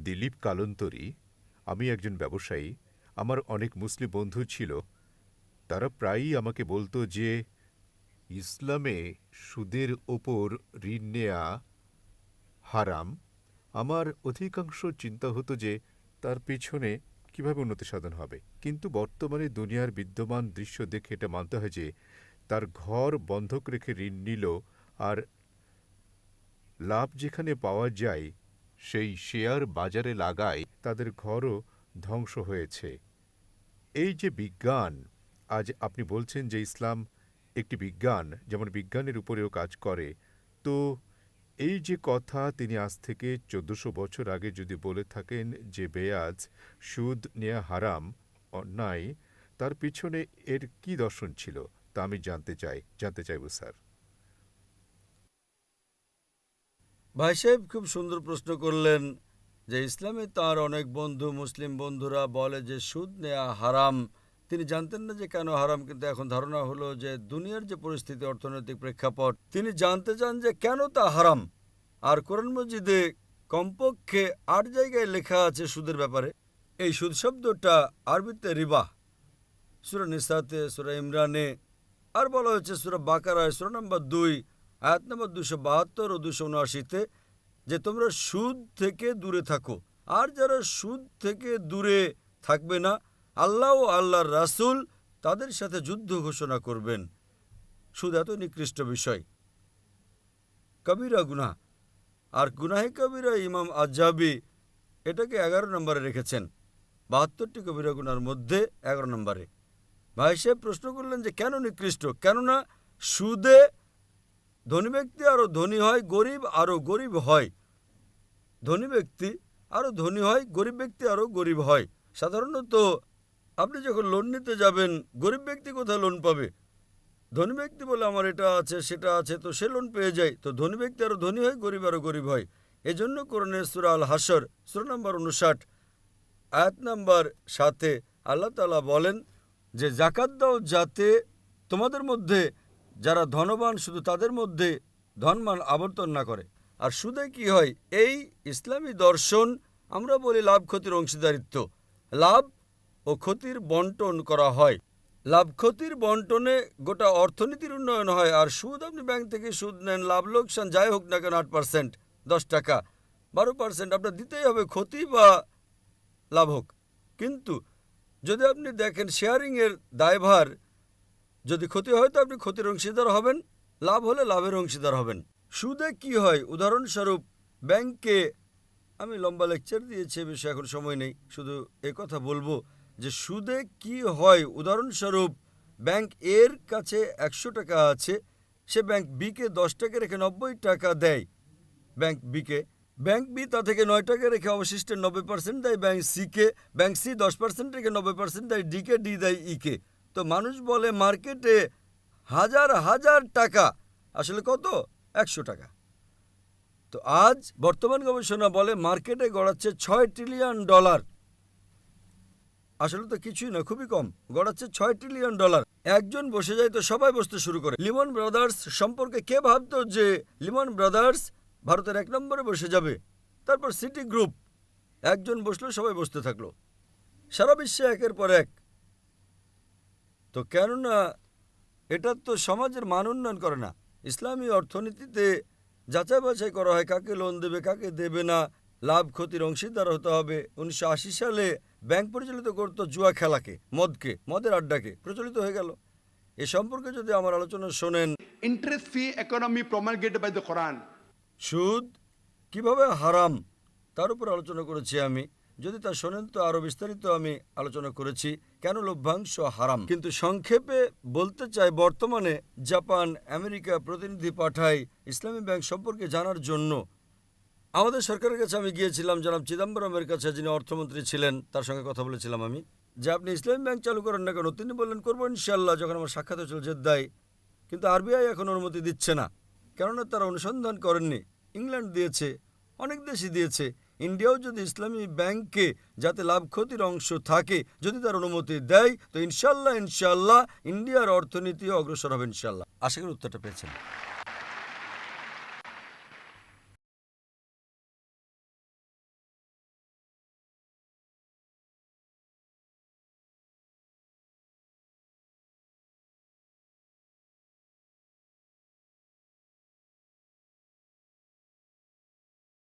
দিলীপ কালন্তরি। আমি একজন ব্যবসায়ী। আমার অনেক মুসলিম বন্ধু ছিল। তারা প্রায়ই আমাকে বলত যে ইসলামে সুদের ওপর ঋণ নেয়া হারাম। আমার অধিকাংশ চিন্তা হতো যে তার পেছনে কিভাবে উন্নতি সাধন হবে। কিন্তু বর্তমানে দুনিয়ার বিদ্যমান দৃশ্য দেখে এটা মানতে হয় যে তার ঘর বন্ধক রেখে ঋণ নিল, আর লাভ যেখানে পাওয়া যায় সেই শেয়ার বাজারে লাগায় তাদের ঘরও ধ্বংস হয়েছে। এই যে বিজ্ঞান, আজ আপনি বলছেন যে ইসলাম একটি বিজ্ঞান, যেমন বিজ্ঞানের উপরেও কাজ করে, তো এই যে কথা তিনি আজ থেকে ১৪০০ বছর আগে যদি বলে থাকেন যে বেয়াজ, সুদ নেয়া হারাম, অন্যায়, তার পিছনে এর কি দর্শন ছিল তা আমি জানতে চাইব স্যার। ভাই সাহেব খুব সুন্দর প্রশ্ন করলেন যে ইসলামে তার অনেক বন্ধু মুসলিম বন্ধুরা বলে যে সুদ নেওয়া হারাম। তিনি জানতেন না যে কেন হারাম, কিন্তু এখন ধারণা হলো যে দুনিয়ার যে পরিস্থিতি, অর্থনৈতিক প্রেক্ষাপট, তিনি জানতে চান যে কেন তা হারাম। আর কোরআন মজিদে কমপক্ষে ৮ জায়গায় লেখা আছে সুদের ব্যাপারে। এই সুদ শব্দটা আরবিতে রিবা, সূরা নিসাতে, সূরা ইমরানে, আর বলা হয়েছে সূরা বাকারায় সূরা নম্বর ২ আয়াত নম্বর ২৭২ ও ২৭৯-তে যে তোমরা সুদ থেকে দূরে থাকো। আর যারা সুদ থেকে দূরে থাকবে না, আল্লাহ ও আল্লাহর রাসূল তাদের সাথে যুদ্ধ ঘোষণা করবেন। সুদ এত নিকৃষ্ট বিষয়, কবিরা গুনাহ। আর গুনাহে কবিরা ইমাম আজ্জাবি এটাকে ১১ নম্বরে রেখেছেন। ৭২টি কবিরা গুনার মধ্যে ১১ নম্বরে। ভাই সাহেব প্রশ্ন করলেন যে কেন নিকৃষ্ট? কেননা সুদে ধনী ব্যক্তি আরও ধনী হয়, গরিব আরও গরিব হয়। ধনী ব্যক্তি আরও ধনী হয়, গরিব ব্যক্তি আরও গরিব হয়। সাধারণত আপনি যখন লোন নিতে যাবেন, গরিব ব্যক্তি কোথায় লোন পাবে? ধনী ব্যক্তি বলে আমার এটা আছে সেটা আছে, তো সে লোন পেয়ে যায়। তো ধনী ব্যক্তি আরও ধনী হয়, গরিব আরও গরিব হয়। এজন্য কোরআনের সূরা আল হাসর সূরা নম্বর ৫৯ আয়াত নম্বর ৭-এ আল্লাহ তাআলা বলেন যে যাকাত দাও যাতে তোমাদের মধ্যে যারা ধনবান শুধু তাদের মধ্যে ধনমান আবর্তন না করে। আর সুদে কি হয়? এই ইসলামী দর্শন, আমরা বলি লাভ ক্ষতির অংশীদারিত্ব। লাভ ও ক্ষতির বন্টন করা হয়। লাভ ক্ষতির বন্টনে গোটা অর্থনীতির উন্নয়ন হয়। আর সুদ, আপনি ব্যাংক থেকে সুদ নেন, লাভ লোকসান যাই হোক না কেন ৮%, ১০ টাকা, ১২% আপনার দিতেই হবে, ক্ষতি বা লাভ হোক। কিন্তু যদি আপনি দেখেন শেয়ারিংয়ের দায়ভার, যদি ক্ষতি হয় তো আপনি ক্ষতির অংশীদার হবেন, লাভ হলে লাভের অংশীদার হবেন। সুদে কি হয়? উদাহরণস্বরূপ ব্যাংকে, আমি লম্বা লেকচার দিয়েছি এ বিষয়ে, এখন সময় নেই, শুধু কথা বলবো যে সুদে কি হয়। উদাহরণস্বরূপ ব্যাংক এর কাছে ১০০ টাকা আছে, সে ব্যাংক বিকে ১০ টাকা রেখে ৯০ টাকা দেয় ব্যাংক বিকে। ব্যাংক বি তা থেকে ৯ টাকা রেখে অবশিষ্টের ৯০% দেয় ব্যাংক সিকে। ব্যাংক সি ১০% রেখে ৯০% দেয় ডিকে, ডি দেয় ইকে। তো মানুষ বলে মার্কেটে হাজার হাজার টাকা, আসলে কত? ১০০ টাকা। তো আজ বর্তমান গবেষণা বলে মার্কেটে গড়াচ্ছে $৬ ট্রিলিয়ন। আসলে তো কিছুই না, খুবই কম, গড়াচ্ছে $৬ ট্রিলিয়ন। একজন বসে যায় তো সবাই বসতে শুরু করে। লিমন ব্রাদার্স সম্পর্কে কে ভাবতো যে লিমন ব্রাদার্স ভারতের ১ নম্বরে বসে যাবে? তারপর সিটি গ্রুপ, একজন বসলো সবাই বসতে থাকলো, সারা বিশ্বে একের পর এক। তো কেননা এটা তো সমাজের মান উন্নয়ন করে না। ইসলামী অর্থনীতিতে যাচাই বাছাই করা হয় কাকে লোন দেবে কাকে দেবে না, লাভ ক্ষতির অংশীদার হতে হবে। ১৯৮০ সালে ব্যাংক পরিচালিত করত জুয়া খেলাকে, মদের আড্ডাকে, প্রচলিত হয়ে গেল। এ সম্পর্কে যদি আমার আলোচনা শোনেন, interest free economy promulgated by the Quran. সুদ কিভাবে হারাম তার উপর আলোচনা করেছি আমি। যদি তা শোনেন তো আরও বিস্তারিত আমি আলোচনা করেছি কেন লভ্যাংশ হারাম। কিন্তু সংক্ষেপে বলতে চাই, বর্তমানে জাপান, আমেরিকা প্রতিনিধি পাঠায় ইসলামী ব্যাংক সম্পর্কে জানার জন্য। আমাদের সরকারের কাছে আমি গিয়েছিলাম, জনাব চিদম্বরমের কাছে, যিনি অর্থমন্ত্রী ছিলেন, তার সঙ্গে কথা বলেছিলাম আমি যে আপনি ইসলামী ব্যাংক চালু করেন না কেন? তিনি বললেন করবো ইনশাল্লাহ, যখন আমার সাক্ষাৎ হয়েছিল জেদ্দায়। কিন্তু আরবিআই এখন অনুমতি দিচ্ছে না, কেননা তারা অনুসন্ধান করেননি। ইংল্যান্ড দিয়েছে, অনেক দেশই দিয়েছে। ইন্ডিয়াও যদি ইসলামী ব্যাংকে যাতে লাভ ক্ষতির অংশ থাকে, যদি তার অনুমতি দেয়, তো ইনশাল্লাহ ইন্ডিয়ার অর্থনীতি অগ্রসর হবে ইনশাল্লাহ। আশা করি উত্তরটা পেয়েছেন।